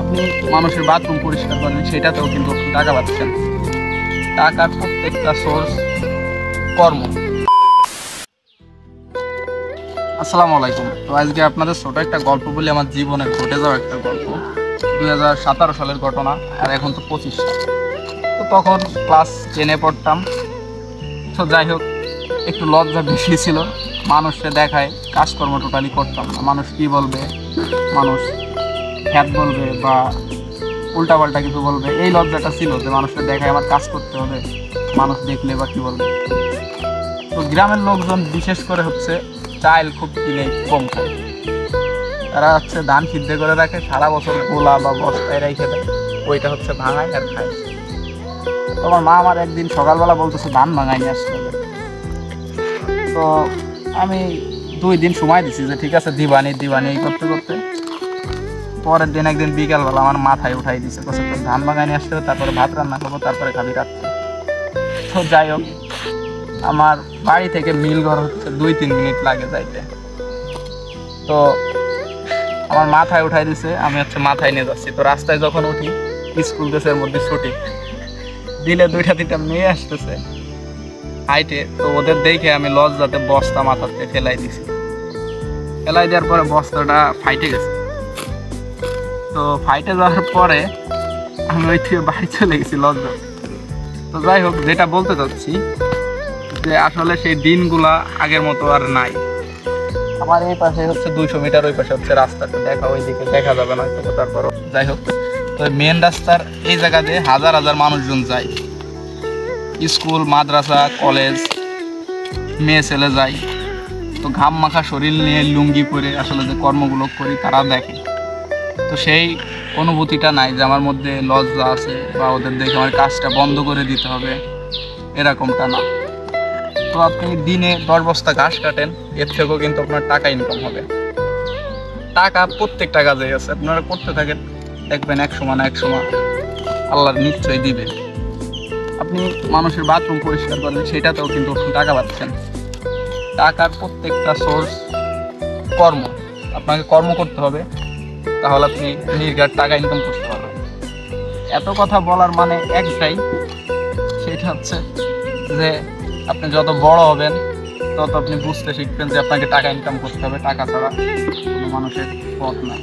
আপনি মানুষের বাথরুম পরিষ্কার করেন, সেটাতেও কিন্তু টাকা পাচ্ছেন। টাকার প্রত্যেকটা সোর্স কর্ম। আসসালামু আলাইকুম। তো আজকে আপনাদের ছোট একটা গল্প বলি, আমার জীবনে ঘটে যাওয়া একটা গল্প। 2017 সালের ঘটনা, আর এখন তো 25 সাল। তো তখন ক্লাস 10-এ পড়তাম। তো যাই হোক, একটু লজ্জা বেশি ছিল। মানুষকে দেখায় কাজকর্ম টোটালি করতাম না। মানুষ কী বলবে, মানুষ খ্যাত বলবে বা উল্টাপাল্টা কিছু বলবে, এই লজ্জাটা ছিল যে মানুষকে দেখায় আমার কাজ করতে হবে, মানুষ দেখলে বা কী বলবে। তো গ্রামের লোকজন বিশেষ করে চাল খুব কিনে কম খায়। তারা ধান সিদ্ধ করে রাখে, সারা বছর গোলা বা বস্তায় রেখে দেয়, ওইটা ভাঙায় আর খায়। তোমার মা আমার একদিন সকালবেলা বলতেছে ধান ভাঙাই নিয়ে আসতে হবে। তো আমি 2 দিন সময় দিছি যে ঠিক আছে দিবানি এই করতে করতে পরের দিন একদিন বিকালবেলা আমার মাথায় উঠাই দিছে, তোর ধান ভাঙাই নিয়ে আসতে হবে, তারপরে ভাত রান্না করবো, তারপরে খাবি রাখতে। তো যাই হোক, আমার বাড়ি থেকে মিলঘর 2-3 মিনিট লাগে যাইতে। তো আমার মাথায় উঠাই দিছে, আমি মাথায় নিয়ে যাচ্ছি। তো রাস্তায় যখন উঠি, স্কুল ড্রেসের মধ্যে ছুটি দিলে 2টা মেয়ে আসতেছে হাইটে। তো ওদের দেখে আমি লজ্জাতে বস্তা মাথাতে ফেলাই দিছি। ফেলাই দেওয়ার পরে বস্তাটা ফাইটে গেছে। তো ফাইটে যাওয়ার পরে আমি ওই থেকে বাড়ি চলে গেছি লজ্জা। তো যাই হোক, যেটা বলতে চাচ্ছি যে আসলে সেই দিনগুলা আগের মতো আর নাই। আমার এই পাশে 200 মিটার, ওই পাশে রাস্তাটা দেখা, ওইদিকে দেখা যাবে না তো। তারপরও যাই হোক, তো মেন রাস্তার এই জায়গা দিয়ে হাজার হাজার মানুষজন যায়, স্কুল, মাদ্রাসা, কলেজ, মেয়ে ছেলে যায়। তো ঘাম মাখা শরীর নিয়ে লুঙ্গি পরে আসলে যে কর্মগুলো করি তারা দেখে। তো সেই অনুভূতিটা নাই যে আমার মধ্যে লজ্জা আছে বা ওদের দেখে আমার কাজটা বন্ধ করে দিতে হবে, এরকমটা না। তো আপনি দিনে 10 বস্তা ঘাস কাটেন, এর থেকেও কিন্তু আপনার টাকা ইনকাম হবে। টাকা প্রত্যেকটা কাজেই আছে, আপনারা করতে থাকেন, দেখবেন এক সময় না এক সময় আল্লাহ নিশ্চয়ই দিবে। আপনি মানুষের বাথরুম পরিষ্কার করেন, সেটাতেও কিন্তু টাকা পাচ্ছেন। টাকার প্রত্যেকটা সোর্স কর্ম। আপনাকে কর্ম করতে হবে, তাহলে আপনি নির্ঘাত টাকা ইনকাম করতে পারবেন। এত কথা বলার মানে একটাই, সেটা যে আপনি যত বড় হবেন তত আপনি বুঝতে শিখবেন যে আপনাকে টাকা ইনকাম করতে হবে, টাকা ছাড়া কোনো মানুষের পথ না।